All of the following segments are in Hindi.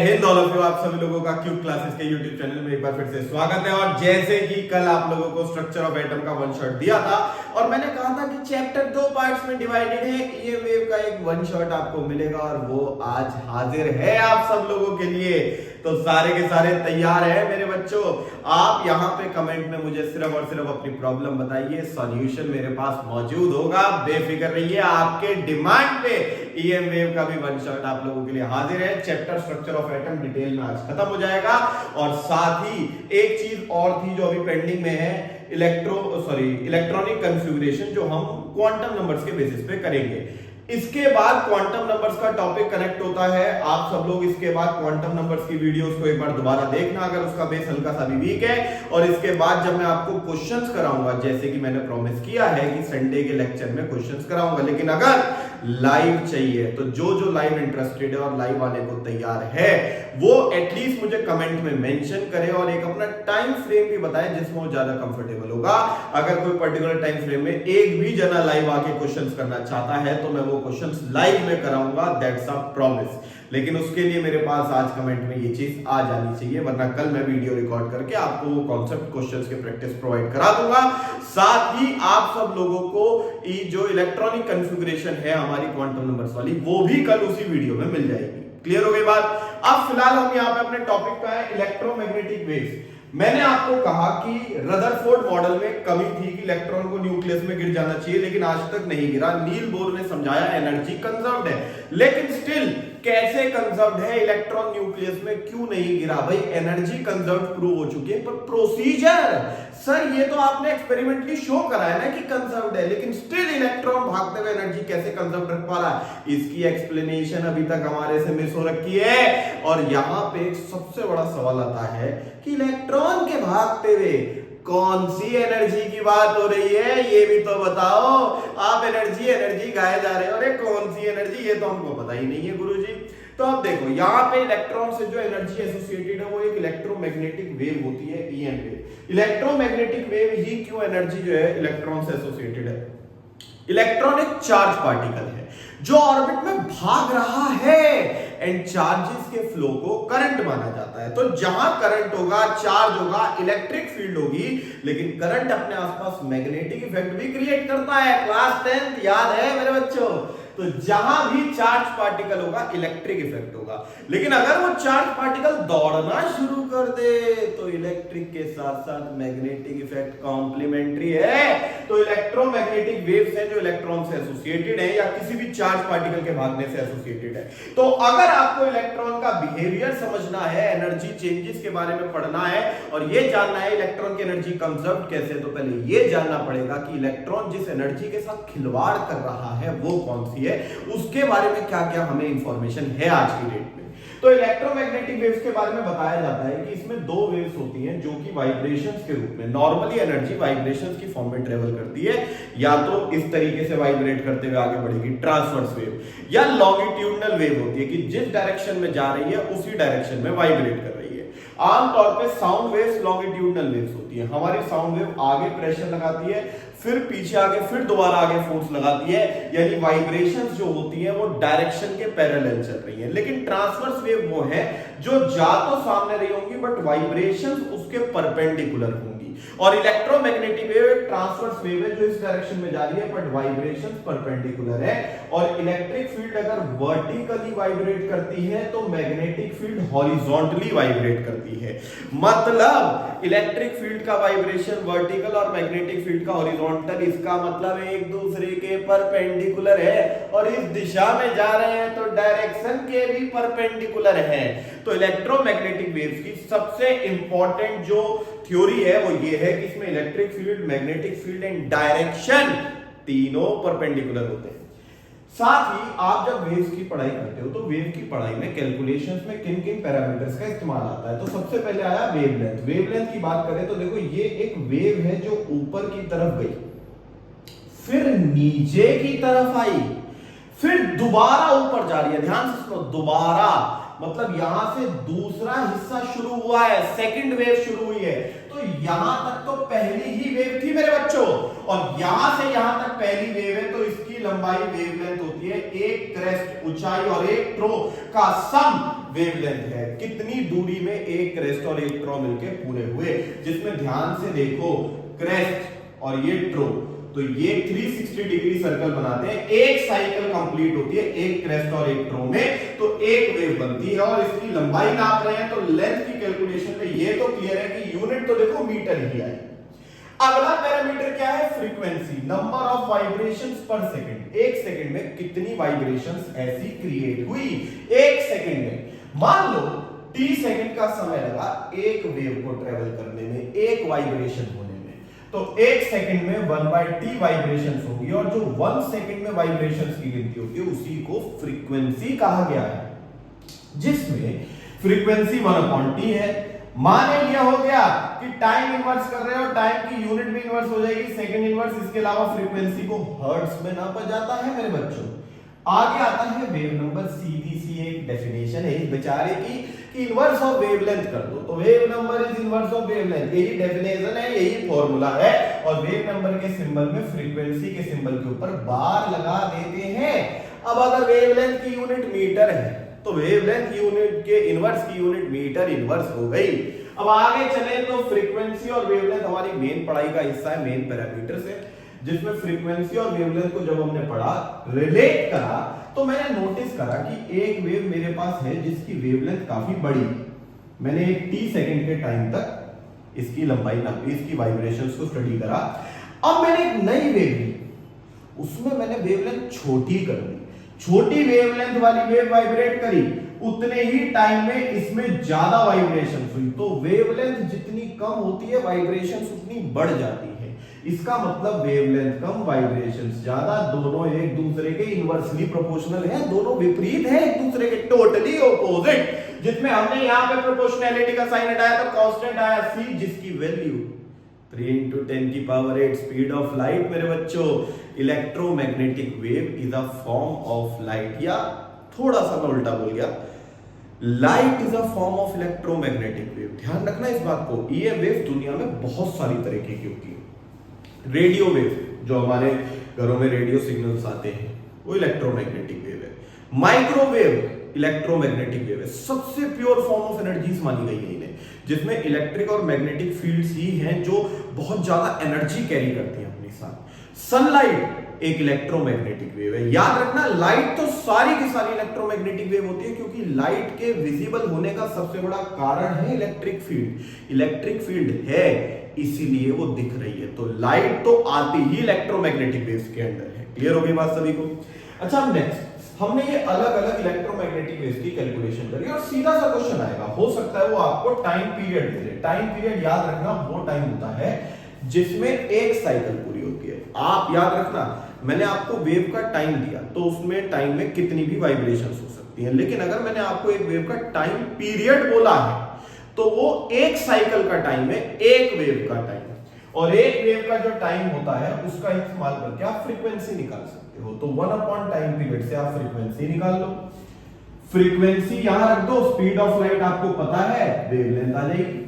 हिंद ऑल ऑफ यू, आप सभी लोगों का क्यूब क्लासेस के यूट्यूब चैनल में एक बार फिर से स्वागत है। और जैसे कि कल आप लोगों को स्ट्रक्चर ऑफ एटम का वन शॉट दिया था और मैंने कहा था कि चैप्टर दो पार्ट्स में डिवाइडेड है, ये वेव का एक वन शॉट आपको मिलेगा और वो आज हाजिर है आप सब लोगों के लिए। तो सारे के सारे तैयार हैं मेरे बच्चों। आप यहाँ पे कमेंट में मुझे सिर्फ और सिर्फ अपनी प्रॉब्लम बताइए, सॉल्यूशन मेरे पास मौजूद होगा, बेफिक्र रहिए। आपके डिमांड पे ईएम वेव का भी वन शॉट आप लोगों के लिए हाजिर है। Chapter structure of atom detail में आज खत्म हो जाएगा। और साथ ही एक चीज और थी जो अभी पेंडिंग में है, इलेक्ट्रॉनिक कॉन्फ़िगरेशन, जो हम क्वांटम नंबर्स के बेसिस पे करेंगे। इसके बाद क्वांटम नंबर्स का टॉपिक कनेक्ट होता है। आप सब लोग इसके बाद क्वांटम नंबर्स की वीडियोस को एक बार दोबारा देखना अगर उसका बेस हल्का सा भी वीक है। और इसके बाद जब मैं आपको क्वेश्चंस कराऊंगा, जैसे कि मैंने प्रॉमिस किया है कि संडे के लेक्चर में क्वेश्चंस कराऊंगा, लेकिन अगर लाइव चाहिए तो जो लाइव इंटरेस्टेड है और लाइव आने को तैयार है वो एटलीस्ट मुझे कमेंट में मेंशन करे और एक अपना टाइम फ्रेम भी बताए जिसमें वो ज्यादा कंफर्टेबल होगा। अगर कोई पर्टिकुलर टाइम फ्रेम में एक भी जना लाइव आके क्वेश्चंस करना चाहता है तो मैं वो क्वेश्चंस लाइव में कराऊंगा, दैट्स अ प्रॉमिस। लेकिन उसके लिए मेरे पास आज कमेंट में ये चीज आ जानी चाहिए, वरना कल मैं वीडियो रिकॉर्ड करके आपको वो कॉन्सेप्ट क्वेश्चंस के प्रैक्टिस प्रोवाइड करा दूंगा। साथ ही आप सब लोगों को ये जो इलेक्ट्रॉनिक कॉन्फ़िगरेशन है हमारी क्वांटम नंबर्स वाली, वो भी कल उसी वीडियो में मिल जाएगी। क्लियर हो गई बात? अब फिलहाल हम यहाँ पे अपने टॉपिक पे आए, इलेक्ट्रोमैग्नेटिक वेव्स। मैंने आपको कहा कि रदरफोर्ड मॉडल में कमी थी कि इलेक्ट्रॉन को न्यूक्लियस में गिर जाना चाहिए, लेकिन आज तक नहीं गिरा। नील बोर ने समझाया एनर्जी कंजर्व्ड है, लेकिन स्टिल कैसे कंजर्व्ड है, इलेक्ट्रॉन न्यूक्लियस में क्यों नहीं गिरा? भाई एनर्जी कंजर्व्ड प्रूव हो चुकी है, पर प्रोसीजर सर ये तो आपने एक्सपेरिमेंटली शो कराया ना कि कंजर्व्ड है, लेकिन स्टिल इलेक्ट्रॉन भागते हुए एनर्जी कैसे कंजर्व्ड रख पा रहा है, इसकी एक्सप्लेनेशन अभी तक हमारे से मिस हो रखी है। और यहां पे एक सबसे बड़ा सवाल आता है कि इलेक्ट्रॉन के भागते हुए कौन सी एनर्जी की बात हो रही है, ये भी तो बताओ। आप एनर्जी गाए जा रहे हो, अरे कौन सी एनर्जी, ये तो हमको पता ही नहीं है गुरुजी। तो अब देखो यहाँ पे इलेक्ट्रॉन से जो एनर्जी एसोसिएटेड है वो एक इलेक्ट्रोमैग्नेटिक वेव होती है, ईएम वेव। इलेक्ट्रोमैग्नेटिक वेव ही क्यों एनर्जी जो है इलेक्ट्रॉन से एसोसिएटेड है? इलेक्ट्रॉन एक चार्ज पार्टिकल है जो ऑर्बिट में भाग रहा है एंड चार्जेस के फ्लो को करंट माना जाता है। तो जहां करंट होगा, चार्ज होगा, इलेक्ट्रिक फील्ड होगी, लेकिन करंट अपने आसपास मैग्नेटिक इफेक्ट भी क्रिएट करता है। क्लास 10 याद है मेरे बच्चों? तो जहां भी चार्ज पार्टिकल होगा इलेक्ट्रिक इफेक्ट होगा, लेकिन अगर वो चार्ज पार्टिकल दौड़ना शुरू कर दे तो इलेक्ट्रिक के साथ साथ मैग्नेटिक इफेक्ट कॉम्प्लीमेंट्री है। तो इलेक्ट्रोमैग्नेटिक वेव्स हैं जो इलेक्ट्रॉन से एसोसिएटेड है या किसी भी चार्ज पार्टिकल के भागने से एसोसिएटेड है। तो अगर आपको इलेक्ट्रॉन का बिहेवियर समझना है, एनर्जी चेंजेस के बारे में पढ़ना है और ये जानना है इलेक्ट्रॉन की एनर्जी कंजर्व कैसे, तो पहले ये जानना पड़ेगा कि इलेक्ट्रॉन जिस एनर्जी के साथ खिलवाड़ कर रहा है वो कौन सी है, उसके बारे में क्या क्या हमें इंफॉर्मेशन है आज की डेट में। तो इलेक्ट्रोमैग्नेटिक वेव्स के बारे में बताया जाता है कि इसमें दो वेव्स होती हैं जो कि वाइब्रेशंस के रूप में, नॉर्मली एनर्जी वाइब्रेशंस की फॉर्म में ट्रेवल करती है, या तो इस तरीके से वाइब्रेट करते हुए आगे बढ़ेगी ट्रांसवर्स वेव, या लॉन्गिट्यूडनल वेव होती है कि जिस डायरेक्शन में जा रही है उसी डायरेक्शन में वाइब्रेट कर रही है। आमतौर पे साउंड वेव्स लॉन्गिट्यूडनल वेव्स होती है। हमारी साउंड वेव आगे प्रेशर लगाती है, फिर पीछे आगे, फिर दोबारा आगे फोर्स लगाती है, यानी वाइब्रेशंस जो होती हैं वो डायरेक्शन के पैरेलल चल रही हैं। लेकिन ट्रांसवर्स वेव वो है जो जा तो सामने रही होंगी बट वाइब्रेशंस उसके परपेंडिकुलर होंगी। और इलेक्ट्रोमैग्नेटिक वेव एक ट्रांसवर्स वेव है जो इस डायरेक्शन में जा रही है बट वाइब्रेशंस परपेंडिकुलर है। और इलेक्ट्रिक फील्ड अगर वर्टिकली वाइब्रेट करती है तो मैग्नेटिक फील्ड हॉरिजॉन्टली वाइब्रेट करती है। मतलब इलेक्ट्रिक फील्ड का वाइब्रेशन वर्टिकल और मैग्नेटिक फील्ड का हॉरिजॉन्टल, इसका मतलब एक दूसरे के परपेंडिकुलर है और इस दिशा में जा रहे हैं तो डायरेक्शन के भी परपेंडिकुलर है। तो इलेक्ट्रोमैग्नेटिक वेव्स की सबसे इंपॉर्टेंट जो थ्योरी है वो ये है कि इसमें electric field, magnetic field and direction तीनों परपेंडिकुलर होते हैं। साथ ही आप जब वेव्स की पढ़ाई करते हो तो वेव की पढ़ाई में कैलकुलेशंस में किन किन पैरामीटर्स का इस्तेमाल आता है। तो सबसे पहले आया वेवलेंथ। वेवलेंथ की बात करें तो देखो ये एक वेव है जो ऊपर की तरफ गई, फिर नीचे की तरफ आई, फिर दोबारा ऊपर जा रही है। ध्यान से सुनो, दोबारा मतलब यहां से दूसरा हिस्सा शुरू हुआ है, सेकंड वेव शुरू हुई है। तो यहां तक तो पहली ही वेव थी मेरे बच्चों, और यहां से यहां तक पहली वेव है, तो इसकी लंबाई वेवलेंथ होती है एक क्रेस्ट ऊंचाई और एक ट्रो का सम वेवलेंथ है। कितनी दूरी में एक क्रेस्ट और एक ट्रो मिलके पूरे हुए, जिसमें ध्यान से देखो क्रेस्ट और ये ट्रो, तो ये 360 डिग्री सर्कल बनाते हैं। एक साइकिल कंप्लीट होती है एक क्रेस्ट और एक ट्रो में, तो एक वेव बनती है। और इसकी लंबाई नाप रहे हैं तो लेंथ की कैलकुलेशन में ये तो क्लियर है कि यूनिट तो देखो मीटर ही आई। अगला पैरामीटर क्या है? फ्रीक्वेंसी, नंबर ऑफ वाइब्रेशंस पर सेकंड। एक सेकंड में कितनी वाइब्रेशंस ऐसी क्रिएट हुई, एक सेकंड में। मान लो t सेकंड का समय लगा एक वेव को ट्रेवल करने में, एक वाइब्रेशन होने में, तो एक सेकंड में 1/t वाइब्रेशंस होगी, और जो 1 सेकंड में वाइब्रेशंस की गिनती होती है उसी को फ्रीक्वेंसी कहा गया है, जिसमें फ्रीक्वेंसी 1/t है। मान लिया हो गया कि टाइम इनवर्स कर रहे हो, टाइम की यूनिट भी इनवर्स हो जाएगी, सेकंड इनवर्स। इसके अलावा फ्रीक्वेंसी को हर्ट्ज में नापा जाता है मेरे बच्चों। आगे आता है वेव नंबर, सीधी सी एक डेफिनेशन है इस बेचारे की कि इनवर्स ऑफ वेवलेंथ कर दो, तो wave number is inverse of wavelength. यही डेफिनेशन है, यही फॉर्मूला है। और वेव नंबर के सिंबल में फ्रीक्वेंसी के सिंबल के ऊपर बार लगा देते हैं। अब अगर वेवलेंथ की यूनिट मीटर है तो वेवलेंथ यूनिट के इनवर्स की यूनिट मीटर इनवर्स हो गई। अब आगे चले तो फ्रीक्वेंसी और वेवलेंथ हमारी मेन पढ़ाई का हिस्सा है, मेन पैरामीटर्स है, जिसमें फ्रीक्वेंसी और वेवलेंथ को जब हमने पढ़ा, रिलेट करा, तो मैंने नोटिस करा कि एक वेव मेरे पास है जिसकी वेवलेंथ काफी बड़ी। मैंने एक t सेकंड के टाइम तक इसकी लंबाई नापी, इसकी वाइब्रेशंस को स्टडी करा। अब मैंने एक नई वेव ली, उसमें मैंने वेवलेंथ छोटी कर दी। छोटी वेवलेंथ वाली वेव वाइब्रेट करी, उतने ही टाइम में इसमें ज्यादा वाइब्रेशंस हुई। तो वेवलेंथ जितनी कम होती है वाइब्रेशंस उतनी बढ़ जाती है। इसका मतलब वेवलेंथ कम वाइब्रेशंस ज्यादा, दोनों एक दूसरे के इनवर्सली प्रोपोर्शनल है, दोनों विपरीत है एक दूसरे के, टोटली ऑपोजिट। जिसमें हमने यहां पे प्रोपोर्शनैलिटी का साइन हटाया तो कांस्टेंट आया c, जिसकी वैल्यू 3 × 10⁸ स्पीड ऑफ लाइट। मेरे बच्चों, electromagnetic wave is a form of light, या थोड़ा सा मैं उल्टा बोल गया, light is a form of electromagnetic wave. ध्यान रखना इस बात को। ये वेव दुनिया में बहुत सारी तरीके की होती है। रेडियो वेव, जो हमारे घरों में रेडियो सिग्नल्स आते हैं, वो इलेक्ट्रोमैग्नेटिक वेव है। माइक्रोवेव इलेक्ट्रोमैग्नेटिक वेव है। सबसे प्योर फॉर्म ऑफ एनर्जीज मानी गई है इन्हें, जिसमें इलेक्ट्रिक और मैग्नेटिक फील्ड्स ही हैं जो बहुत ज्यादा एनर्जी कैरी करती हैं अपने साथ। सनलाइट एक इलेक्ट्रोमैग्नेटिक वेव है। याद रखना, लाइट तो सारी की सारी इलेक्ट्रोमैग्नेटिक वेव होती है, क्योंकि लाइट के विजिबल होने का सबसे बड़ा कारण है इलेक्ट्रिक फील्ड। इलेक्ट्रिक फील्ड है इसीलिए वो दिख रही है, तो लाइट तो आती ही इलेक्ट्रोमैग्नेटिक वेव्स के अंदर है। क्लियर हो गई बात सभी को? अच्छा, नेक्स्ट हमने ये अलग अलग इलेक्ट्रोमैग्नेटिक वेव्स की कैलकुलेशन करी, और सीधा सा क्वेश्चन आएगा, हो सकता है वो आपको टाइम पीरियड दे दे। टाइम पीरियड याद रखना वो टाइम होता है जिसमें एक साइकिल पूरी होती है। आप याद रखना, मैंने आपको वेव का टाइम दिया तो उसमें टाइम में कितनी भी वाइब्रेशंस हो सकती हैं, लेकिन अगर मैंने आपको एक वेव का टाइम पीरियड बोला है तो वो एक साइकिल का टाइम है, एक वेव का टाइम। और एक वेव का जो टाइम होता है उसका इस्तेमाल करके आप फ्रीक्वेंसी निकाल सकते हो। तो 1 टाइम पीरियड से आप फ्रीक्वेंसी निकाल लो। फ्रीक्वेंसी यहां रख दो, स्पीड ऑफ लाइट आपको पता है, वेवलेंथ आ जाएगी।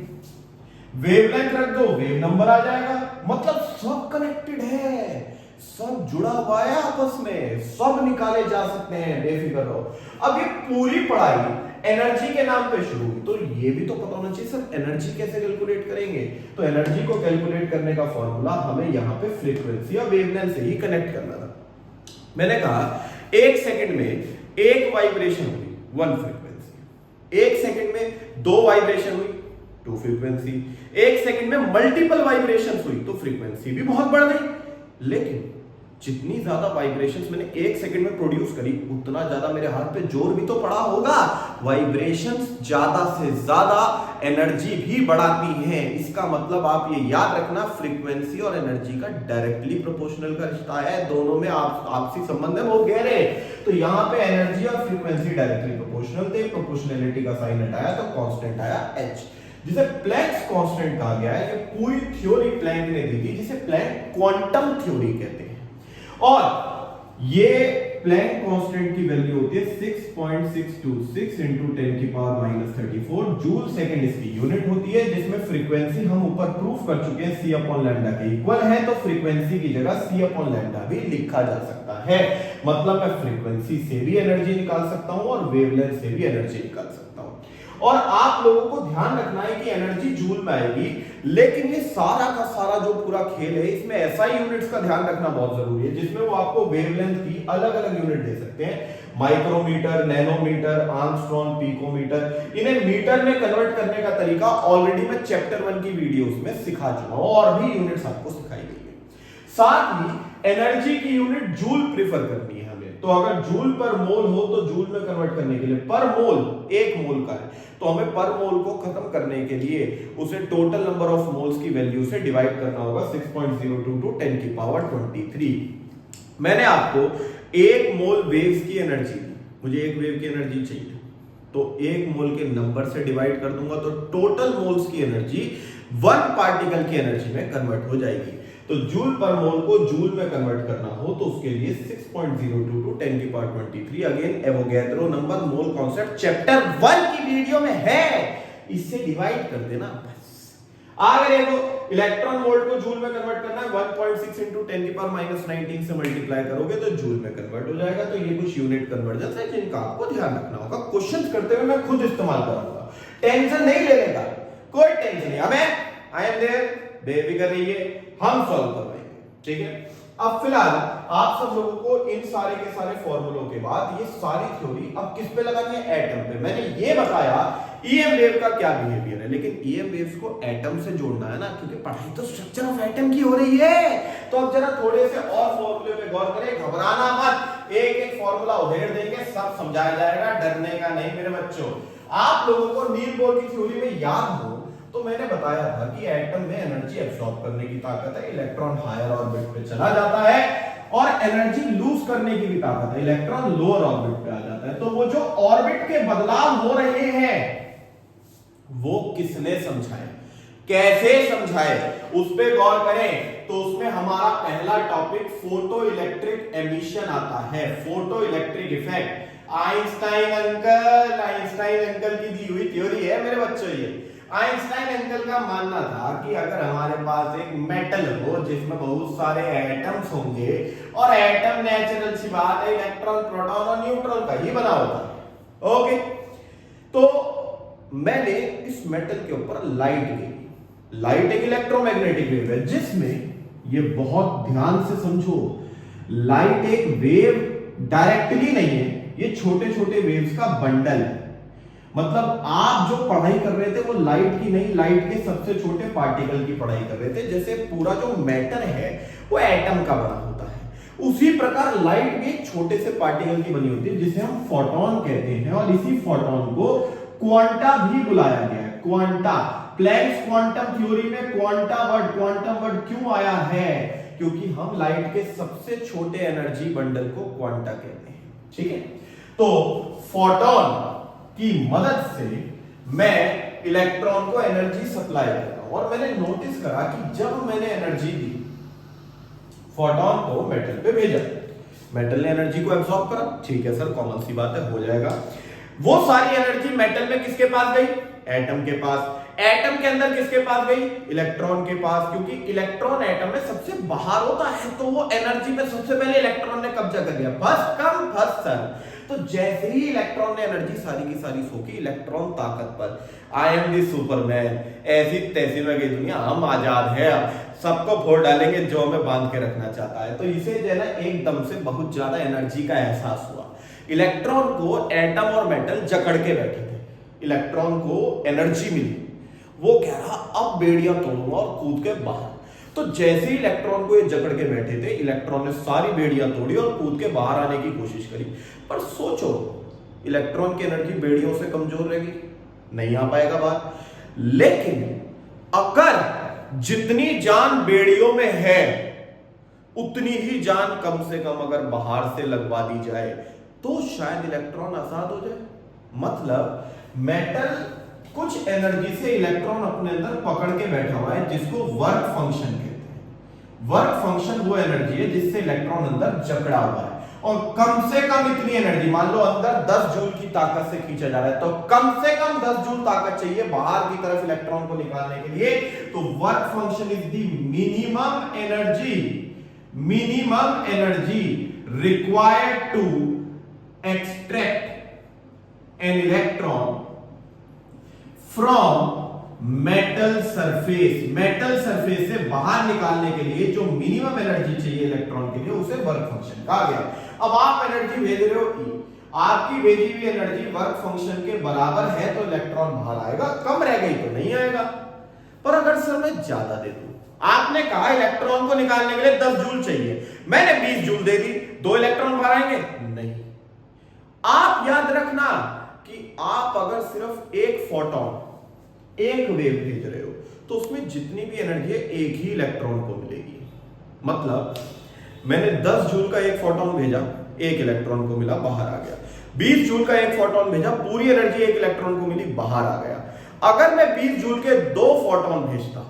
वेवलेंथ रख दो, वेव नंबर आ जाएगा। मतलब सब कनेक्टेड है, सब जुड़ा हुआ है आपस में, सब निकाले जा सकते हैं, बेफिक्र रहो। अब ये पूरी पढ़ाई एनर्जी के नाम पे शुरू हुई, तो ये भी तो पता होना चाहिए सर एनर्जी कैसे कैलकुलेट करेंगे। तो एनर्जी को कैलकुलेट करने का फॉर्मूला हमें यहाँ पे फ्रीक्वेंसी और वेवलेंथ से ही कनेक्ट करना था। मैंने कहा एक सेकंड में एक वाइब्रेशन हुई, 1 फ्रीक्वेंसी। एक सेकंड में 2 वाइब्रेशन हुई, 2 फ्रीक्वेंसी। एक सेकंड में मल्टीपल वाइब्रेशन हुई तो फ्रीक्वेंसी भी बहुत बढ़ गई। लेकिन जितनी ज्यादा वाइब्रेशंस मैंने एक सेकंड में प्रोड्यूस करी, उतना ज्यादा मेरे हाथ पे जोर भी तो पड़ा होगा। वाइब्रेशंस ज्यादा से ज्यादा एनर्जी भी बढ़ाती हैं। इसका मतलब आप ये याद रखना, फ्रीक्वेंसी और एनर्जी का डायरेक्टली प्रोपोर्शनल का रिश्ता है, दोनों में आपसी संबंध है बहुत गहरे। तो यहाँ पे एनर्जी और फ्रीक्वेंसी डायरेक्टली प्रोपोर्शनल थे। प्रोपोर्शनैलिटी का साइन हटाया तो कांस्टेंट आया h, जिसे प्लैंक्स कांस्टेंट कहा गया है। ये पूरी थ्योरी प्लैंक ने दी थी, जिसे प्लैंक क्वांटम थ्योरी कहते हैं। और ये प्लैंक कांस्टेंट की वैल्यू होती है 6.626 इंटू 10 की पावर माइनस 34 जूल सेकंड इसकी यूनिट होती है, जिसमें फ्रीक्वेंसी हम ऊपर प्रूफ कर चुके हैं c अपॉन लैम्डा के इक्वल है, तो फ्रीक्वेंसी की जगह c अपॉन लैम्डा भी लिखा जा सकता है। मतलब मैं फ्रीक्वेंसी से भी एनर्जी निकाल सकता हूं और वेवलेंथ से भी एनर्जी निकाल सकता हूं। और आप लोगों को ध्यान रखना है कि एनर्जी जूल में आएगी, लेकिन ये सारा का सारा जो पूरा खेल है इसमें एसआई यूनिट्स का ध्यान रखना बहुत जरूरी है, जिसमें वो आपको वेवलेंथ की अलग अलग यूनिट दे सकते हैं। माइक्रोमीटर, नैनोमीटर, आर्मस्ट्रॉन्ग, पिकोमीटर, इन्हें मीटर में कन्वर्ट करने का तरीका ऑलरेडी मैं चैप्टर 1 की वीडियोस में सिखा चुका हूं और भी यूनिट्स आपको सिखाई गई है। साथ ही एनर्जी की यूनिट जूल प्रेफर करनी है हमें, तो अगर जूल पर मोल हो तो जूल में कन्वर्ट करने के लिए पर मोल 1 मोल का है, तो हमें पर मोल को खत्म करने के लिए उसे टोटल नंबर ऑफ मोल्स की वैल्यू से डिवाइड करना होगा 6.022 10 की पावर 23। मैंने आपको 1 मोल वेव्स की एनर्जी दी, मुझे 1 वेव की एनर्जी चाहिए, तो 1 मोल के नंबर से डिवाइड कर दूंगा तो टोटल मोल्स की एनर्जी 1 पार्टिकल की एनर्जी में कन्वर्ट हो जाएगी। तो जूल पर मोल को जूल में कन्वर्ट करना हो तो उसके लिए 6.022 10 की पावर 23 अगेन एवोगैड्रो नंबर मोल कांसेप्ट चैप्टर 1 की वीडियो में है, इससे डिवाइड कर देना बस। अगर ये इलेक्ट्रॉन वोल्ट को जूल में कन्वर्ट करना है 1.6 into 10 की पावर -19 से मल्टीप्लाई करोगे तो जूल में कन्वर्ट हो जाएगा। तो ये कुछ यूनिट कन्वर्जन है जिनका आपको ध्यान रखना होगा। क्वेश्चन करते हुए मैं खुद इस्तेमाल करूंगा, टेंशन नहीं लेने का, कोई टेंशन नहीं, हमें आई एम देयर, बेफिक्र रहिए, हम सॉल्व करवाएंगे, ठीक है। अब फिलहाल आप सब लोगों को इन सारे के सारे फॉर्मूलों के बाद ये सारी थ्योरी अब किस पे लगानी है, एटम पे। मैंने ये बताया ईएम वेव का क्या बिहेवियर है, लेकिन ईएम वेव्स को एटम से जोड़ना है ना, क्योंकि पढ़ाई तो स्ट्रक्चर ऑफ एटम की हो रही है। तो अब जरा थोड़े से और फॉर्मूले पे गौर करें, घबराना मत, एक एक फॉर्मूला उधेड़ देंगे, सब समझाया जाएगा, डरने का नहीं मेरे बच्चों। आप लोगों को नील बोर की थ्योरी में याद हो तो मैंने बताया था कि एटम में एनर्जी एब्सॉर्ब करने की ताकत है, इलेक्ट्रॉन हायर ऑर्बिट पे चला जाता है, और एनर्जी लूज करने की भी ताकत है, इलेक्ट्रॉन लोअर ऑर्बिट पे आ जाता है। तो वो जो ऑर्बिट के बदलाव हो रहे हैं वो किसने समझाए, कैसे समझाए, उस पे गौर करें। तो उसमें हमारा पहला टॉपिक फोटो इलेक्ट्रिक एमिशन आता है, photo electric effect. Einstein uncle की दी हुई थ्योरी है मेरे बच्चों। ये आइंस्टाइन अंकल का मानना था कि अगर हमारे पास एक मेटल हो जिसमें बहुत सारे एटम्स होंगे, और एटम नेचुरल सी बात है इलेक्ट्रॉन, प्रोटॉन और न्यूट्रॉन का ही बना होता है, ओके। तो मैंने इस मेटल के ऊपर लाइट दी, लाइट एक इलेक्ट्रोमैग्नेटिक वेव है, जिसमें ये बहुत ध्यान से समझो, लाइट एक वेव डायरेक्टली नहीं है, ये छोटे छोटे वेव्स का बंडल है। मतलब आप जो पढ़ाई कर रहे थे वो लाइट की नहीं, लाइट के सबसे छोटे पार्टिकल की पढ़ाई कर रहे थे। जैसे पूरा जो मैटर है वो एटम का बना होता है, उसी प्रकार लाइट भी एक छोटे से पार्टिकल की बनी होती है जिसे हम फोटोन कहते हैं, और इसी फोटोन को क्वांटा भी बुलाया गया है, क्वांटा। प्लैंक्स क्वांटम थ्योरी में क्वांटा वर्ड, क्वांटम वर्ड क्यों आया है, क्योंकि हम लाइट के सबसे छोटे एनर्जी बंडल को क्वांटा कहते हैं, ठीक है। तो फोटोन की मदद से मैं इलेक्ट्रॉन को एनर्जी सप्लाई करता हूं, और मैंने नोटिस करा कि जब मैंने एनर्जी दी फोटोन को मेटल पे भेजा, मेटल ने एनर्जी को एब्सॉर्ब करा, ठीक है सर, कॉमन सी बात है, हो जाएगा। वो सारी एनर्जी मेटल में किसके पास गई, एटम के पास। एटम के अंदर किसके पास गई, इलेक्ट्रॉन के पास, क्योंकि इलेक्ट्रॉन एटम में सबसे बाहर होता है, तो वो एनर्जी में सबसे पहले इलेक्ट्रॉन ने कब्जा कर लिया, फर्स्ट कम फर्स्ट सर्व। तो जैसे ही इलेक्ट्रॉन ने एनर्जी सारी की सारी सोखी, इलेक्ट्रॉन ताकत पर, आई एम दी सुपरमैन, ऐसी तैसी में गई दुनिया, हम आजाद है, सबको फोड़ डालेंगे जो हमें बांध के रखना चाहता है। तो इसे जो है ना एकदम से बहुत ज्यादा एनर्जी का एहसास हुआ। इलेक्ट्रॉन को एटम और मेटल जकड़ के बैठे थे, इलेक्ट्रॉन को एनर्जी मिली, वो कह रहा अब बेड़ियां तोड़ूंगा और कूद के बाहर। तो जैसे ही इलेक्ट्रॉन को ये जकड़ के बैठे थे, इलेक्ट्रॉन ने सारी बेड़ियां तोड़ी और कूद के बाहर आने की कोशिश करी। पर सोचो, इलेक्ट्रॉन की एनर्जी बेड़ियों से कमजोर रहेगी, नहीं आ पाएगा बाहर। लेकिन अगर जितनी जान बेड़ियों में है उतनी ही जान कम से कम अगर बाहर से लगवा दी जाए तो शायद इलेक्ट्रॉन आजाद हो जाए। मतलब मेटल कुछ एनर्जी से इलेक्ट्रॉन अपने अंदर पकड़ के बैठा हुआ है, जिसको वर्क फंक्शन कहते हैं। वर्क फंक्शन वो एनर्जी है जिससे इलेक्ट्रॉन अंदर जकड़ा हुआ है, और कम से कम इतनी एनर्जी, मान लो अंदर 10 जूल की ताकत से खींचा जा रहा है, तो कम से कम 10 जूल ताकत चाहिए बाहर की तरफ इलेक्ट्रॉन को निकालने के लिए। तो work function is the minimum energy required to extract an electron from metal surface से बाहर निकालने के लिए जो मिनिमम एनर्जी चाहिए इलेक्ट्रॉन के लिए, उसे वर्क फंक्शन कहा गया। अब आप एनर्जी भेज रहे हो E, आपकी भेजी हुई एनर्जी वर्क फंक्शन के बराबर है तो इलेक्ट्रॉन बाहर आएगा, कम रह गई तो नहीं आएगा। पर अगर सर मैं ज्यादा दे दूं, आपने कहा इलेक्ट्रॉन को निकालने के लिए 10 जूल चाहिए, मैंने 20 जूल दे दी, 2 इलेक्ट्रॉन बाहर आएंगे? नहीं। आप याद रखना कि आप अगर सिर्फ एक फोटोन, एक वेव भेज रहे हो तो उसमें जितनी भी एनर्जी है एक ही इलेक्ट्रॉन को मिलेगी। मतलब मैंने 10 जूल का एक फोटोन भेजा, एक इलेक्ट्रॉन को मिला, बाहर आ गया। 20 जूल का एक फोटोन भेजा, पूरी एनर्जी एक इलेक्ट्रॉन को मिली, बाहर आ गया। अगर मैं 20 जूल के 2 फोटोन भेजता,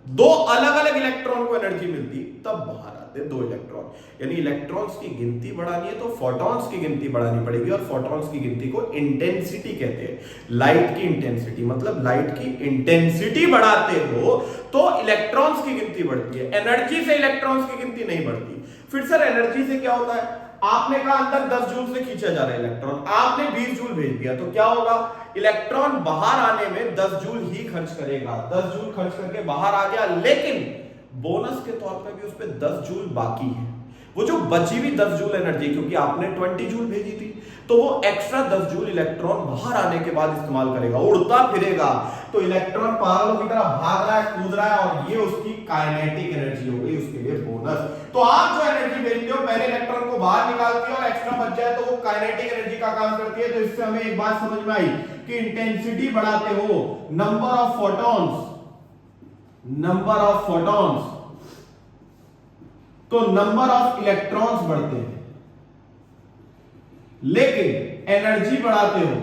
2 अलग अलग इलेक्ट्रॉन को एनर्जी मिलती, तब बाहर आते 2 इलेक्ट्रॉन। यानी इलेक्ट्रॉन्स की गिनती बढ़ानी है तो फोटॉन्स की गिनती बढ़ानी पड़ेगी, और फोटॉन्स की गिनती को इंटेंसिटी कहते हैं। लाइट की इंटेंसिटी, मतलब लाइट की इंटेंसिटी बढ़ाते हो तो इलेक्ट्रॉन्स की गिनती बढ़ती है, एनर्जी से इलेक्ट्रॉन्स की गिनती नहीं बढ़ती। फिर सर एनर्जी से क्या होता है? आपने कहा अंदर 10 जूल से खींचा जा रहा है इलेक्ट्रॉन, आपने 20 जूल भेज दिया, तो क्या होगा? इलेक्ट्रॉन बाहर आने में 10 जूल ही खर्च करेगा, 10 जूल खर्च करके बाहर आ गया, लेकिन बोनस के तौर पे भी उस पे 10 जूल बाकी है। वो जो बची हुई 10 जूल एनर्जी, क्योंकि आपने 20 जूल भेजी थी, तो वो एक्स्ट्रा 10 जूल इलेक्ट्रॉन बाहर आने के बाद इस्तेमाल करेगा, उड़ता फिरेगा। तो इलेक्ट्रॉन पागलों की तरह भाग रहा है, कूद रहा है, और ये उसकी काइनेटिक एनर्जी हो गई, उसके लिए बोनस। तो आप जो एनर्जी भेजते हो, पहले इलेक्ट्रॉन को बाहर निकालती है और एक्स्ट्रा बच जाए तो वो काइनेटिक एनर्जी का काम करती है। तो इससे हमें एक बात समझ में आई कि इंटेंसिटी बढ़ाते हो, नंबर ऑफ फोटॉन्स, तो नंबर ऑफ इलेक्ट्रॉन्स बढ़ते हैं, लेकिन एनर्जी बढ़ाते हो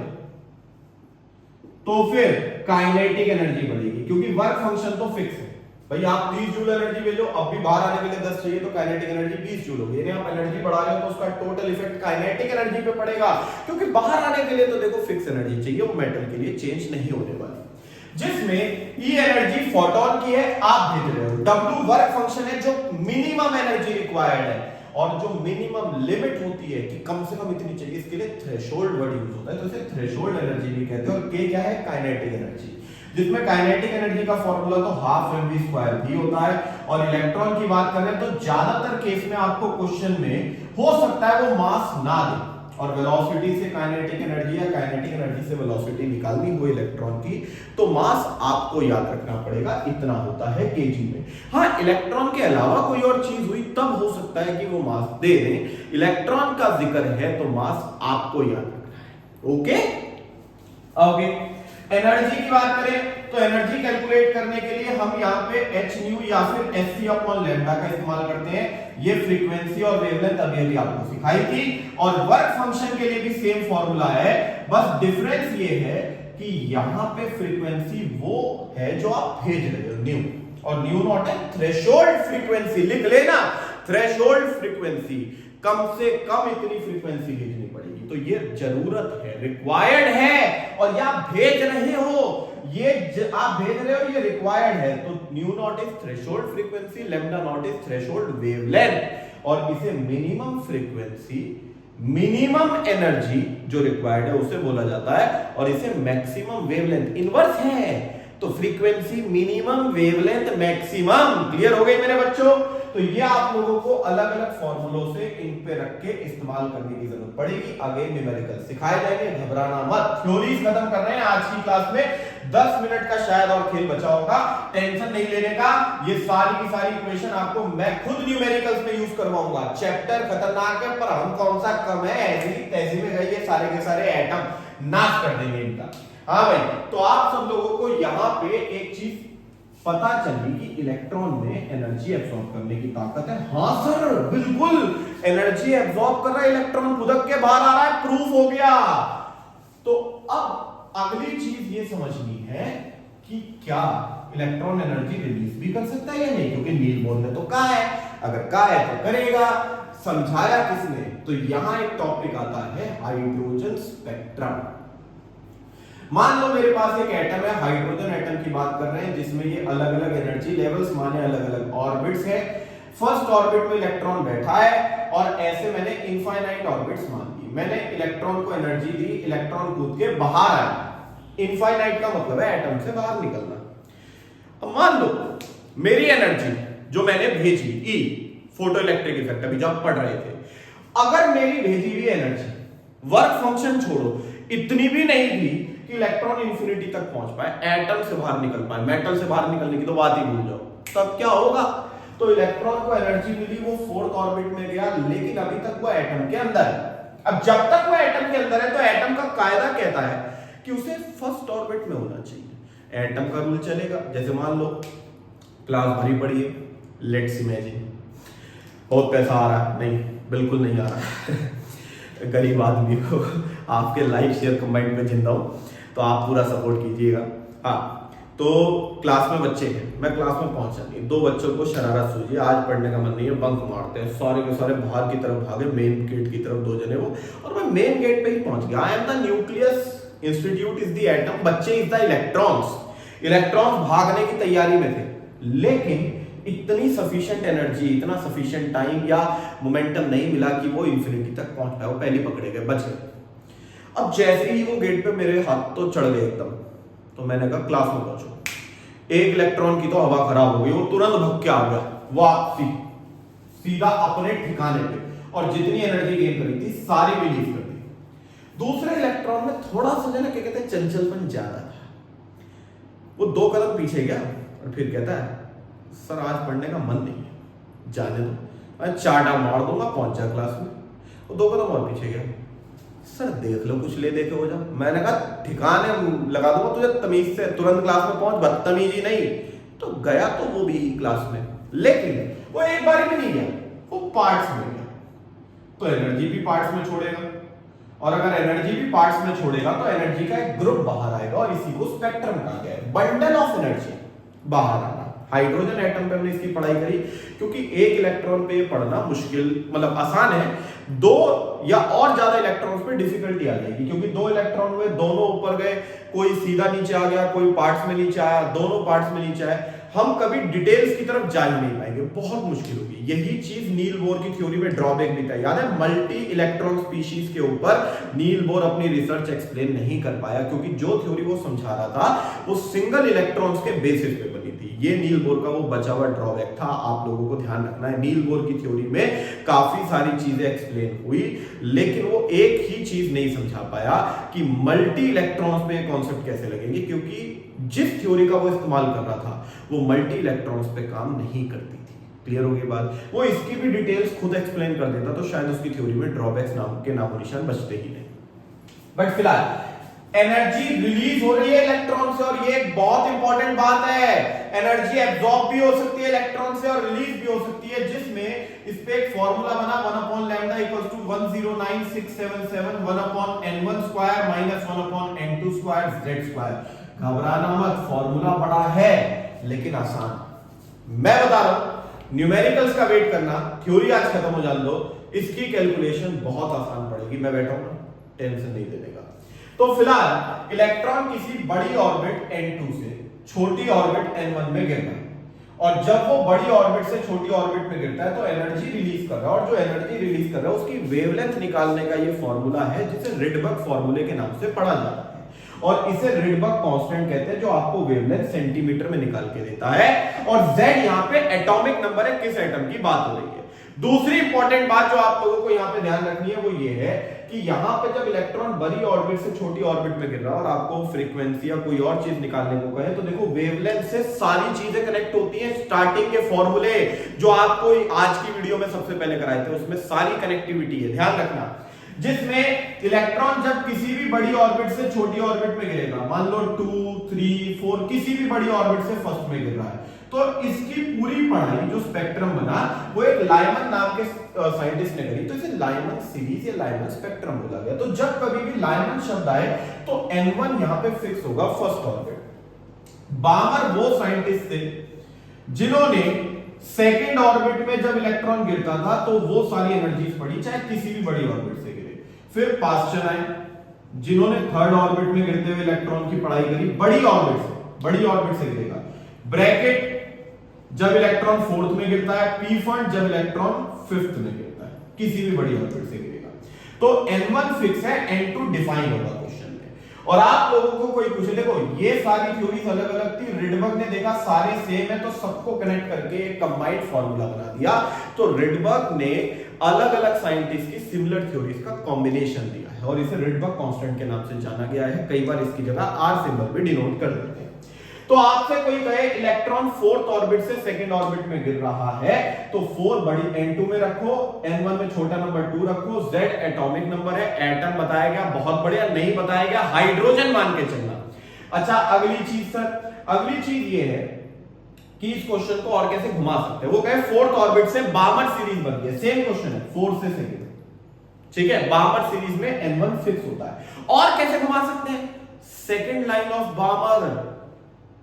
तो फिर काइनेटिक एनर्जी बढ़ेगी, क्योंकि वर्क फंक्शन तो फिक्स है। भाई आप 30 जूल एनर्जी भेजो, अब भी बाहर आने के लिए 10 चाहिए, तो काइनेटिक एनर्जी 20 जूल होगी। यानी आप एनर्जी बढ़ा रहे हो तो उसका टोटल इफेक्ट काइनेटिक एनर्जी पे पड़ेगा, क्योंकि बाहर आने के लिए तो देखो फिक्स एनर्जी चाहिए, वो मेटल के लिए चेंज नहीं होने वाली। जिसमें E एनर्जी फोटोन की है, आप भेज रहे हो, W वर्क फंक्शन है जो मिनिमम एनर्जी रिक्वायर्ड है, और जो मिनिमम लिमिट होती है कि कम से कम इतनी चाहिए, इसके लिए थ्रेशोल्ड वर्ड यूज होता है, तो इसे थ्रेशोल्ड एनर्जी भी कहते हैं। और K क्या है? काइनेटिक एनर्जी, जिसमें काइनेटिक एनर्जी का फॉर्मूला तो हाफ mv² भी होता है। और इलेक्ट्रॉन की बात करें तो ज्यादातर केस में आपको क्वेश्चन में हो सकता है वो मास ना दे, और वेलोसिटी से काइनेटिक एनर्जी या काइनेटिक एनर्जी से वेलोसिटी निकालनी हो इलेक्ट्रॉन की, तो मास आपको याद रखना पड़ेगा, इतना होता है केजी में। हाँ, इलेक्ट्रॉन के अलावा कोई और चीज हुई तब हो सकता है कि वो मास दे दें, इलेक्ट्रॉन का जिक्र है तो मास आपको याद रखना है। Okay okay. एनर्जी की बात करें तो एनर्जी कैलकुलेट करने के लिए हम यहाँ पे h न्यू या फिर hc/λ का इस्तेमाल करते हैं। ये फ्रीक्वेंसी और वेवलेंथ अभी आपको सिखाई थी, और वर्क फंक्शन के लिए भी सेम फॉर्मूला है, बस डिफरेंस ये है कि यहाँ पे फ्रीक्वेंसी वो है जो आप भेज रहे हो, न्यू, और न्यू नॉट है थ्रेशोल्ड फ्रीक्वेंसी। लिख लेना, थ्रेशोल्ड फ्रीक्वेंसी, कम से कम इतनी फ्रीक्वेंसी भेजनी पड़ेगी, तो ये जरूरत है, रिक्वायर्ड है, और ये आप भेज रहे हो, ये आप भेज रहे हो, ये रिक्वायर्ड है। तो new not is threshold frequency, lambda naught is threshold wavelength, और इसे मिनिमम फ्रीक्वेंसी, मिनिमम एनर्जी जो रिक्वायर्ड है उसे बोला जाता है, और इसे मैक्सिमम वेवलेंथ, इनवर्स है, तो frequency minimum, wavelength maximum. Clear हो गई मेरे बच्चों? तो ये आप लोगों को अलग अलग फॉर्मूलों से इन पे रख के इस्तेमाल करने की जरूरत पड़ेगी। आगे न्यूमेरिकल सिखाए जाएंगे, घबराना मत। थ्योरीज खत्म कर रहे हैं आज की क्लास में, 10 मिनट का शायद और खेल बचा होगा, टेंशन नहीं लेने का। ये सारी की सारी इक्वेशन आपको मैं खुद न्यूमेरिकल्स में यूज करवाऊंगा। चैप्टर खतरनाक है, पर हम कौन सा कम है, ऐसी तैसी में गई ये सारे के सारे एटम नाश कर देंगे इनका। हाँ भाई, तो आप सब लोगों को यहाँ पे एक चीज पता चली कि इलेक्ट्रॉन में एनर्जी एब्सॉर्ब करने की ताकत है। हाँ सर, बिल्कुल एनर्जी एब्सॉर्ब कर रहा है इलेक्ट्रॉन, खुदक के बाहर आ रहा है, प्रूफ हो गया। तो अब अगली चीज ये समझनी है कि क्या इलेक्ट्रॉन एनर्जी रिलीज भी कर सकता है या नहीं, क्योंकि नील बोर्ड ने तो कहा है, अगर कहा है तो करेगा। समझाया किसने? तो यहां एक टॉपिक आता है हाइड्रोजन स्पेक्ट्रम। मान लो मेरे पास एक एटम है, हाइड्रोजन एटम की बात कर रहे हैं, जिसमें ये अलग अलग एनर्जी लेवल्स माने अलग अलग ऑर्बिट्स है। फर्स्ट ऑर्बिट में इलेक्ट्रॉन बैठा है और ऐसे मैंने इनफाइनाइट ऑर्बिट्स मान दी। मैंने इलेक्ट्रॉन को एनर्जी दी, इलेक्ट्रॉन कूद के बाहर आया। इनफाइनाइट का मतलब है एटम से बाहर निकलना। अब मान लो मेरी एनर्जी जो मैंने भेजी ई, फोटो इलेक्ट्रिक इफेक्ट, अभी जब पढ़ रहे थे, अगर मेरी भेजी हुई एनर्जी वर्क फंक्शन छोड़ो इतनी भी नहीं थी कि इलेक्ट्रॉन इंफिनिटी तक पहुंच पाए, एटम से बाहर निकल पाए, मेटल से बाहर निकलने की तो बात ही भूल जाओ, तब क्या होगा? तो इलेक्ट्रॉन को एनर्जी मिली, वो फोर्थ ऑर्बिट में गया, लेकिन अभी तक वो एटम के अंदर है। अब जब तक वो एटम के अंदर है तो एटम का कायदा कहता है कि उसे फर्स्ट ऑर्बिट में होना चाहिए। एटम का रूल चलेगा। जैसे मान लो क्लास भरी पड़ी है, लेट्स इमेजिन बहुत पैसा आ रहा है, नहीं बिल्कुल नहीं आ रहा गरीब आदमी हो, आपके लाइक शेयर कमेंट में जिंदा हूं, तो आप पूरा सपोर्ट कीजिएगा। हाँ, तो क्लास में बच्चे हैं, मैं क्लास में पहुंचा नहीं, दो बच्चों को शरारत सूझी, आज पढ़ने का मन नहीं है, बंक मारते हैं, सारे के सारे बाहर की तरफ भागे, मेन गेट की तरफ दो जने वो, और मैं मेन गेट पे ही पहुंच गया। I am the nucleus, institute is the atom, बच्चे इज द इलेक्ट्रॉन्स। इलेक्ट्रॉन्स भागने की तैयारी में थे, लेकिन इतनी सफिशिएंट एनर्जी, इतना सफिशिएंट टाइम या मोमेंटम नहीं मिला कि वो इंफिनिटी तक पहुंच पाए, वो पहले पकड़े गए, बच गए। अब जैसे ही वो गेट पे मेरे हाथ तो चढ़ गए एकदम, तो मैंने कहा क्लास में पहुंचो। एक इलेक्ट्रॉन की तो हवा खराब हो गई, वो तुरंत भग के आ गया वापसी सीधा अपने ठिकाने पे, और जितनी एनर्जी गेन करी थी सारी रिलीज कर दी। दूसरे इलेक्ट्रॉन में थोड़ा सा क्या कहते हैं, चंचलपन ज्यादा था। वो दो कदम पीछे गया और फिर कहता है सर आज पढ़ने का मन नहीं है, जाने दो, मैं चाटा मार दूंगा, पहुंच जा क्लास में। वो दो कदम और पीछे गया, सर देख लो कुछ ले देखे हो जा। मैंने कहा ठिकाने लगा दूंगा तुझे, तमीज से तुरंत क्लास में पहुंच, बदतमीजी नहीं। तो गया तो वो भी क्लास में, लेकिन वो एक बार भी नहीं गया, वो पार्ट्स में गया। तो एनर्जी भी पार्ट्स में छोड़ेगा, और अगर एनर्जी भी पार्ट्स में छोड़ेगा तो एनर्जी का एक ग्रुप बाहर आएगा, और इसी को स्पेक्ट्रम कहा गया है, बंडल ऑफ एनर्जी बाहर आना। हाइड्रोजन एटम पे हमने इसकी पढ़ाई करी, क्योंकि एक इलेक्ट्रॉन पे पढ़ना मुश्किल, मतलब आसान है, दो या और ज्यादा इलेक्ट्रॉन्स पे डिफिकल्टी आ जाएगी, क्योंकि दो इलेक्ट्रॉन हुए, दोनों ऊपर गए, कोई सीधा नीचे आ गया, कोई पार्ट्स में नीचे आया, दोनों पार्ट्स में नीचे आए, हम कभी डिटेल्स की तरफ जा ही नहीं पाएंगे, बहुत मुश्किल होगी। यही चीज नील बोर की थ्योरी में ड्रॉबैक भी था, याद है, मल्टी इलेक्ट्रॉन स्पीशीज के ऊपर नील बोर अपनी रिसर्च एक्सप्लेन नहीं कर पाया, क्योंकि जो थ्योरी वो समझा रहा था वो सिंगल इलेक्ट्रॉन्स के बेसिस पे बनी थी। ये नील बोर का वो बचा हुआ ड्रॉबैक था, आप लोगों को ध्यान रखना है। नील बोर की थ्योरी में काफी सारी चीजें एक्सप्लेन हुई, लेकिन वो एक ही चीज नहीं समझा पाया कि मल्टी इलेक्ट्रॉन्स पे कॉन्सेप्ट कैसे लगेंगे, क्योंकि जिस थ्योरी का वो इस्तेमाल कर रहा था वो मल्टी इलेक्ट्रॉन्स पे काम नहीं करती थी। क्लियर हो गई बात? वो इसकी भी डिटेल्स खुद एक्सप्लेन कर देता तो शायद उसकी थ्योरी में ड्रॉबैक्स नाम के नामो निशान बचते ही नहीं। बट फिलहाल एनर्जी रिलीज हो रही है इलेक्ट्रॉन से, और ये एक बहुत इंपॉर्टेंट बात है। एनर्जी एब्जॉर्ब भी हो सकती है इलेक्ट्रॉन से और रिलीज भी हो सकती है, जिसमें इस पे एक फार्मूला बना 1/λ = 109677 1/n1 square minus 1/n2 square z²। घबराना मत, फॉर्मूला बड़ा है लेकिन आसान। मैं बता रहा हूं, न्यूमेरिकल्स का वेट करना, थ्योरी आज खत्म हो जान दो, इसकी कैलकुलेशन बहुत आसान पड़ेगी। मैं बैठा हूं ना, टेंशन नहीं लेने का। तो फिलहाल इलेक्ट्रॉन किसी बड़ी ऑर्बिट n2 से छोटी ऑर्बिट n1 में गिरता है, और जब वो बड़ी ऑर्बिट से छोटी ऑर्बिट में गिरता है तो एनर्जी रिलीज कर रहा है, और जो एनर्जी रिलीज कर रहा है उसकी वेवलेंथ निकालने का ये फॉर्मूला है, जिसे रिडबर्ग फॉर्मूले के नाम से पढ़ा जाता है, और इसे रिडबर्ग कांस्टेंट कहते हैं, जो आपको वेवलेंथ सेंटीमीटर में निकाल के देता है। और z यहाँ पे एटॉमिक नंबर है, किस एटम की बात हो रही है। दूसरी इंपॉर्टेंट बात जो आप लोगों को यहाँ पे ध्यान रखनी है वो ये है कि यहाँ पे जब इलेक्ट्रॉन बड़ी ऑर्बिट से छोटी ऑर्बिट में गिर रहा है और आपको फ्रीक्वेंसी या कोई और चीज निकालने को कहे, तो देखो वेवलेंथ से सारी चीजें कनेक्ट होती हैं। स्टार्टिंग के फॉर्मूले जो आपको आज की वीडियो में सबसे पहले कराए थे उसमें सारी कनेक्टिविटी है, ध्यान रखना, जिसमें इलेक्ट्रॉन जब किसी भी बड़ी ऑर्बिट से छोटी ऑर्बिट में गिरेगा, मान लो 2, 3, 4 किसी भी बड़ी ऑर्बिट से फर्स्ट में गिर रहा है, तो इसकी पूरी पढ़ाई जो स्पेक्ट्रम बना वो एक लाइमन नाम के साइंटिस्ट ने करी, तो इसे लाइमन सीरीज या लाइमन स्पेक्ट्रम बोला गया। तो जब कभी भी लाइमन शब्द आए तो n1 यहां पे फिक्स होगा फर्स्ट ऑर्बिट। बामर वो साइंटिस्ट थे जिन्होंने सेकेंड ऑर्बिट में जब इलेक्ट्रॉन गिरता था तो वो सारी एनर्जीज पड़ी, चाहे किसी भी बड़ी ऑर्बिट से गिरे। फिर पास्चन आए, जिन्होंने थर्ड ऑर्बिट में गिरते हुए इलेक्ट्रॉन की पढ़ाई करी, बड़ी ऑर्बिट से गिरेगा। ब्रैकेट जब इलेक्ट्रॉन फोर्थ में गिरता है, पी फंड जब इलेक्ट्रॉन फिफ्थ में गिरता है, किसी भी बड़ी ऑर्बिट से गिरेगा। तो N1 फिक्स है, N2 डिफाइन होगा क्वेश्चन में। और आप लोगों को कोई पूछे, देखो ये सारी थ्योरीज अलग अलग थी, रिडबर्ग ने देखा सारे सेम है तो सबको कनेक्ट करके एक कंबाइंड फार्मूला बना दिया। तो रिडबर्ग ने अलग अलग साइंटिस्ट की सिमिलर थ्योरीज का कॉम्बिनेशन दिया है और इसे रिडबर्ग कांस्टेंट के नाम से जाना गया है। कई बार इसकी जगह आर सिंबल भी डिनोट कर देते हैं। तो आपसे कोई कहे इलेक्ट्रॉन फोर्थ ऑर्बिट से सेकंड ऑर्बिट में गिर रहा है, तो 4 बड़ी N2 में रखो, N1 में छोटा नंबर 2 रखो, Z एटॉमिक नंबर है, एटम बताया गया, बहुत बढ़िया। नहीं बताया गया, हाइड्रोजन मान के चलना। अच्छा अगली चीज सर, अगली चीज ये है कि इस क्वेश्चन को और कैसे घुमा सकते हैं। वो कहे फोर्थ ऑर्बिट से बामर सीरीज बनती है, सेम क्वेश्चन है, फोर्थ से सेकंड, ठीक है। बामर सीरीज में N1 फिक्स होता है। और कैसे घुमा सकते हैं, सेकंड लाइन ऑफ बामर,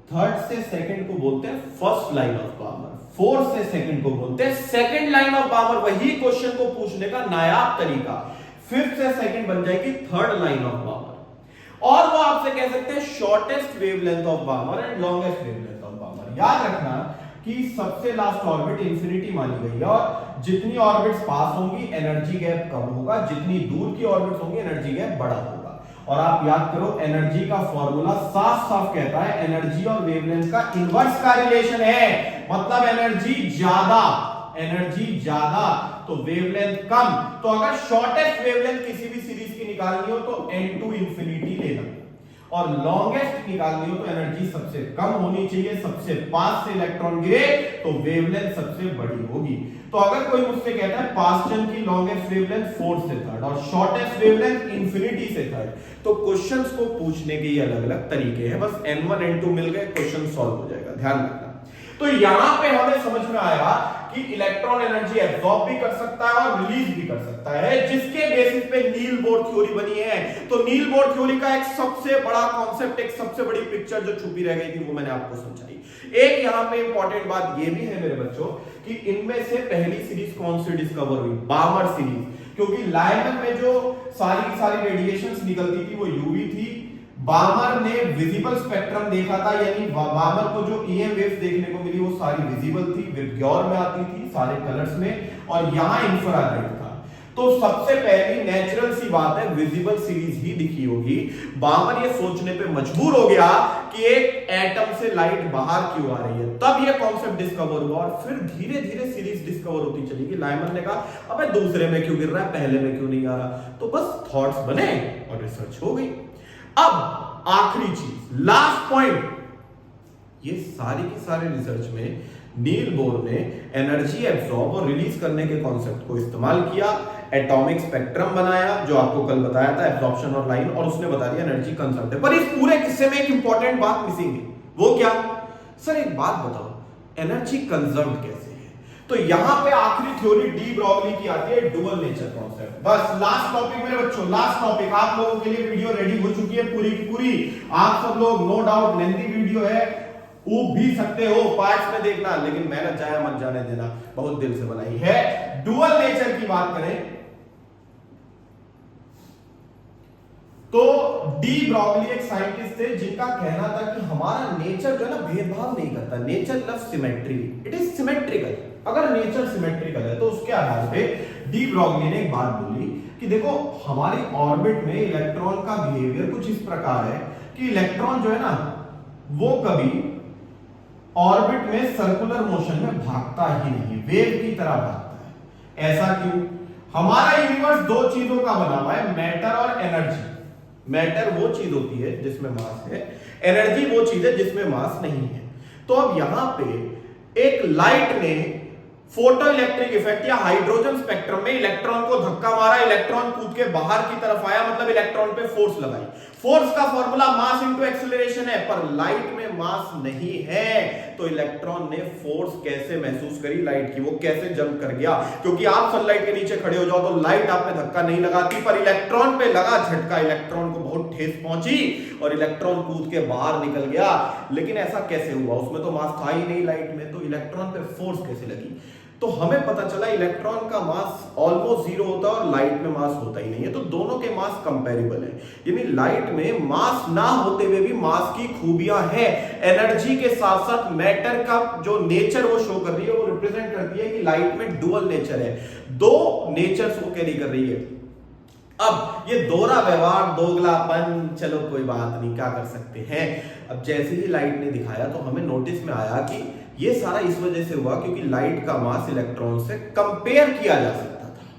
थर्ड से सेकंड को बोलते हैं फर्स्ट लाइन ऑफ बामर, फोर्थ से सेकंड को बोलते हैं सेकंड लाइन ऑफ बामर। वही क्वेश्चन को पूछने का नायाब तरीका। फिफ्थ से सेकंड बन जाएगी थर्ड लाइन ऑफ बामर। और वो आपसे कह सकते हैं shortest wavelength of बामर and longest wavelength of बामर। याद रखना कि सबसे लास्ट ऑर्बिट इंफिनिटी मानी गई है और जितनी ऑर्बिट्स पास होंगी एनर्जी गैप कम होगा, जितनी दूर की ऑर्बिट्स होंगी एनर्जी गैप बड़ा होगा। और आप याद करो एनर्जी का फॉर्मूला साफ साफ कहता है एनर्जी और वेवलेंथ का इनवर्स का रिलेशन है। मतलब एनर्जी ज्यादा तो वेवलेंथ कम। तो अगर शॉर्टेस्ट वेवलेंथ किसी भी सीरीज की निकालनी हो तो N2 इंफिनिटी लेना, और लॉन्गेस्ट निकालनी हो तो एनर्जी सबसे कम होनी चाहिए, सबसे पास से इलेक्ट्रॉन गिरे तो वेवलेंथ सबसे बड़ी होगी। तो अगर कोई मुझसे कहता है पास्चन की लॉन्गेस्ट वेवलेंथ फोर्थ से थर्ड और शॉर्टेस्ट वेवलेंथ इंफिनिटी से थर्ड, तो क्वेश्चंस को पूछने के ये अलग अलग तरीके हैं। बस N1 N2 मिल गए, क्वेश्चन सॉल्व हो जाएगा, ध्यान रखना। तो यहां पे हमें समझ में आया कि इलेक्ट्रॉन एनर्जी एब्सॉर्ब भी कर सकता है और रिलीज भी कर सकता है, जिसके बेसिस पे नील बोर थ्योरी बनी है। तो नील बोर थ्योरी का एक सबसे बड़ा कॉन्सेप्ट, एक सबसे बड़ी पिक्चर जो छुपी रह गई थी वो मैंने आपको समझाई। एक यहां पे इंपॉर्टेंट बात ये भी है मेरे बच्चों कि इनमें से पहली सीरीज कौन सी डिस्कवर हुई, बामर सीरीज। क्योंकि लाइमन में जो सारी की सारी रेडिएशंस निकलती थी वो यूवी थी। बामर ने विजिबल स्पेक्ट्रम देखा था, यानी बामर को जो ईएम वेव्स देखने को मिली वो सारी विजिबल थी, विबग्योर में आती थी सारे कलर्स में, और यहां इंफ्रारेड था। तो सबसे पहली नेचुरल सी बात है विजिबल सीरीज ही दिखी होगी। बामर ये सोचने पे मजबूर हो गया कि एक एटम से लाइट बाहर क्यों आ रही है, तब ये कॉन्सेप्ट डिस्कवर हुआ और फिर धीरे धीरे सीरीज डिस्कवर होती चली गई। लाइमन ने कहा अबे दूसरे में क्यों गिर रहा है, पहले में क्यों नहीं आ रहा, तो बस थॉट्स बने और रिसर्च हो गई। अब आखिरी चीज, लास्ट पॉइंट, ये सारी की सारे रिसर्च में नील बोर ने एनर्जी एब्सॉर्ब और रिलीज करने के कॉन्सेप्ट को इस्तेमाल किया, एटॉमिक स्पेक्ट्रम बनाया जो आपको कल बताया था, एब्सॉर्प्शन और लाइन, और उसने बता दिया एनर्जी कंजर्व्ड है। पर इस पूरे किस्से में एक इंपॉर्टेंट बात मिसिंग है, वो क्या? सर एक बात बताओ, एनर्जी कंजर्व्ड कैसे है? तो यहां पे आखिरी थ्योरी डी ब्रॉगली की आती है, डुअल नेचर कॉन्सेप्ट। बस लास्ट टॉपिक मेरे बच्चों, लास्ट टॉपिक। आप लोगों के लिए वीडियो रेडी हो चुकी है पूरी की पूरी। आप सब लोग नो डाउट लेंथी वीडियो है, ऊब भी सकते हो, पार्ट्स में देखना, लेकिन मेहनत जाया मत जाने देना, बहुत दिल से बनाई है। डुअल नेचर की बात करें तो डी ब्रॉगली एक साइंटिस्ट थे जिनका कहना था कि हमारा नेचर जो है ना भेदभाव नहीं करता, nature loves symmetry, it is symmetrical. अगर नेचर सिमेट्रिकल है तो उसके आधार पे डी ब्रॉगली ने एक बात बोली कि देखो हमारी ऑर्बिट में इलेक्ट्रॉन का बिहेवियर कुछ इस प्रकार है कि इलेक्ट्रॉन जो है ना वो कभी ऑर्बिट में सर्कुलर मोशन में भागता ही नहीं, वेव की तरह भागता है। ऐसा क्यों? हमारा यूनिवर्स दो चीजों का बना हुआ है, मैटर और एनर्जी। मैटर वो चीज होती है जिसमें मास है, एनर्जी वो चीज है जिसमें मास नहीं है। तो अब यहां पे एक लाइट ने फोटो इलेक्ट्रिक इफेक्ट या हाइड्रोजन स्पेक्ट्रम में इलेक्ट्रॉन को धक्का मारा, इलेक्ट्रॉन कूद के बाहर की तरफ आया, मतलब इलेक्ट्रॉन पे फोर्स लगाई। फोर्स का फॉर्मूला मास इनटू एक्सीलरेशन है, पर लाइट में मास नहीं है। तो इलेक्ट्रॉन ने फोर्स कैसे महसूस करी लाइट की, वो कैसे जंप कर गया? क्योंकि आप सनलाइट के नीचे खड़े हो जाओ तो लाइट आप पे धक्का नहीं लगाती, पर इलेक्ट्रॉन पे लगा झटका, इलेक्ट्रॉन को बहुत ठेस पहुंची और इलेक्ट्रॉन कूद के बाहर निकल गया। लेकिन ऐसा कैसे हुआ, उसमें तो मास था ही नहीं लाइट में, तो इलेक्ट्रॉन पे फोर्स कैसे लगी। तो हमें पता चला इलेक्ट्रॉन का मास ऑलमोस्ट जीरो होता है और लाइट में मास होता ही नहीं है, तो दोनों के मास कंपैरेबल है। यानी लाइट में मास ना होते हुए भी मास की खूबियां हैं। एनर्जी के साथ साथ मैटर का जो नेचर वो शो कर रही है, वो रिप्रेजेंट करती है कि लाइट में डुअल नेचर है, दो नेचर्स को कैरी कर रही है। अब ये दोहरा व्यवहार, दोगलापन, चलो कोई बात नहीं, क्या कर सकते हैं। अब जैसे ही लाइट ने दिखाया तो हमें नोटिस में आया कि ये सारा इस वजह से हुआ क्योंकि लाइट का मास इलेक्ट्रॉन से कंपेयर किया जा सकता था।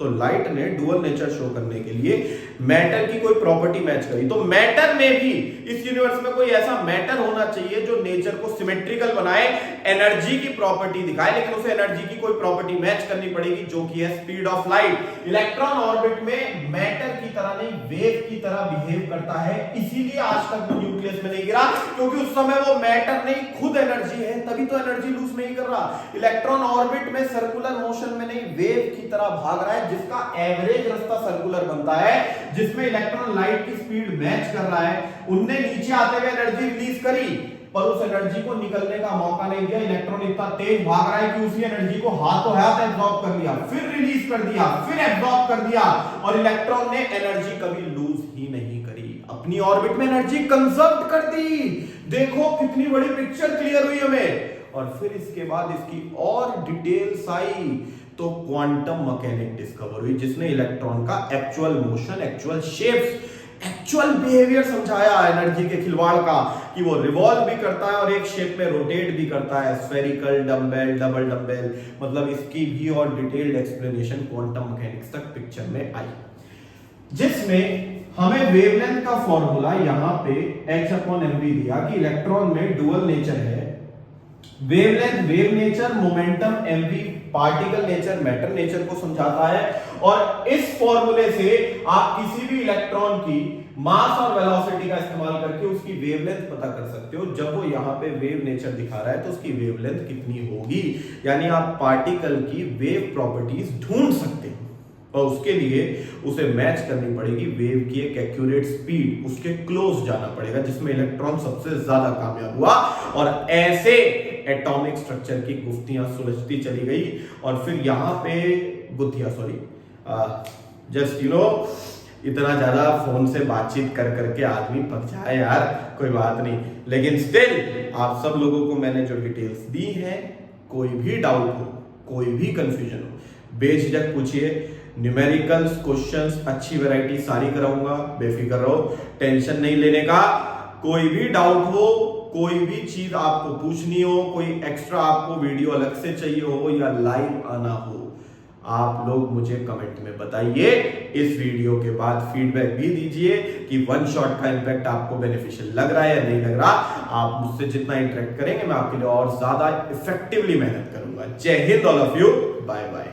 तो लाइट ने डुअल नेचर शो करने के लिए मैटर की कोई प्रॉपर्टी मैच करी। तो मैटर में भी, इस यूनिवर्स में कोई ऐसा मैटर होना चाहिए जो नेचर को सिमेट्रिकल बनाए, एनर्जी की प्रॉपर्टी दिखाए, लेकिन उसे एनर्जी की कोई प्रॉपर्टी मैच करनी पड़ेगी जो कि है speed of light. Electron orbit में मैटर की तरह नहीं, वेव की तरह बिहेव करता है, इसीलिए आज तक वो न्यूक्लियस में नहीं गिरा, क्योंकि उस समय वो मैटर नहीं, खुद एनर्जी है, तभी तो एनर्जी लूज नहीं कर रहा। इलेक्ट्रॉन ऑर्बिट में सर्कुलर मोशन में नहीं, वेव की तरह भाग रहा है, जिसका एवरेज रास्ता सर्कुलर बनता है, जिसमें इलेक्ट्रॉन लाइट की स्पीड मैच कर रहा है। उनने नीचे आते हुए एनर्जी रिलीज करी, पर उस एनर्जी को निकलने का मौका नहीं दिया। इलेक्ट्रॉन इतना तेज भाग रहा है कि उसी एनर्जी को हाथों हाथ एब्जॉर्ब कर लिया, फिर रिलीज कर दिया, फिर एब्जॉर्ब कर दिया, और इलेक्ट्रॉन ने एनर्जी कभी लूज ही नहीं करी, अपनी ऑर्बिट में एनर्जी कंजर्व कर दी। देखो कितनी बड़ी पिक्चर क्लियर हुई हमें। और फिर इसके बाद इसकी और डिटेल्स आई तो क्वांटम मैकेनिक डिस्कवर हुई, जिसने इलेक्ट्रॉन का actual motion, actual shapes, actual behaviour समझाया एनर्जी के खिलवाड़ का, कि वो रिवॉल्व भी करता है और एक शेप में रोटेट भी करता है, स्फेरिकल, डम्बेल, डबल डम्बेल, मतलब इसकी भी और डिटेल्ड एक्सप्लेनेशन क्वांटम मैकेनिक्स तक पिक्चर में आई, जिसमें हमें वेवलेंथ का फॉर्मूला यहां पे h/mv दिया कि इलेक्ट्रॉन में डुअल नेचर है, wavelength wave nature, momentum mv particle nature, matter nature को समझाता है। और इस फॉर्मूले से आप किसी भी इलेक्ट्रॉन की मास और वेलोसिटी का इस्तेमाल करके उसकी वेवलेंथ पता कर सकते हो। जब वो यहां पे वेव नेचर दिखा रहा है तो उसकी वेवलेंथ कितनी होगी, यानी आप पार्टिकल की वेव प्रॉपर्टीज ढूंढ सकते हो, और उसके लिए उसे मैच करनी पड़ेगी वेव की एक एक्यूरेट स्पीड, उसके क्लोज जाना पड़ेगा, जिसमें इलेक्ट्रॉन सबसे ज्यादा कामयाब हुआ। और ऐसे एटॉमिक स्ट्रक्चर की गुत्थियां सुलझती चली गई, और फिर यहां पे गुत्थियां, जस्ट इतना ज्यादा फोन से बातचीत कर करके आदमी पक जाए यार, कोई बात नहीं, लेकिन स्टिल आप सब लोगों को मैंने जो डिटेल्स दी हैं, कोई भी डाउट हो, कोई भी कंफ्यूजन हो, बेझिझक पूछिए। न्यूमेरिकल्स, क्वेश्चंस, अच्छी वैरायटी सारी कराऊंगा, बेफिक्र रहो, टेंशन नहीं लेने का। कोई भी डाउट हो, कोई भी चीज आपको पूछनी हो, कोई एक्स्ट्रा आपको वीडियो अलग से चाहिए हो या लाइव आना हो, आप लोग मुझे कमेंट में बताइए। इस वीडियो के बाद फीडबैक भी दीजिए कि वन शॉट का इंपैक्ट आपको बेनिफिशियल लग रहा है या नहीं लग रहा। आप मुझसे जितना इंटरेक्ट करेंगे मैं आपके लिए और ज्यादा इफेक्टिवली मेहनत करूंगा। Jai Hind all of you, bye bye.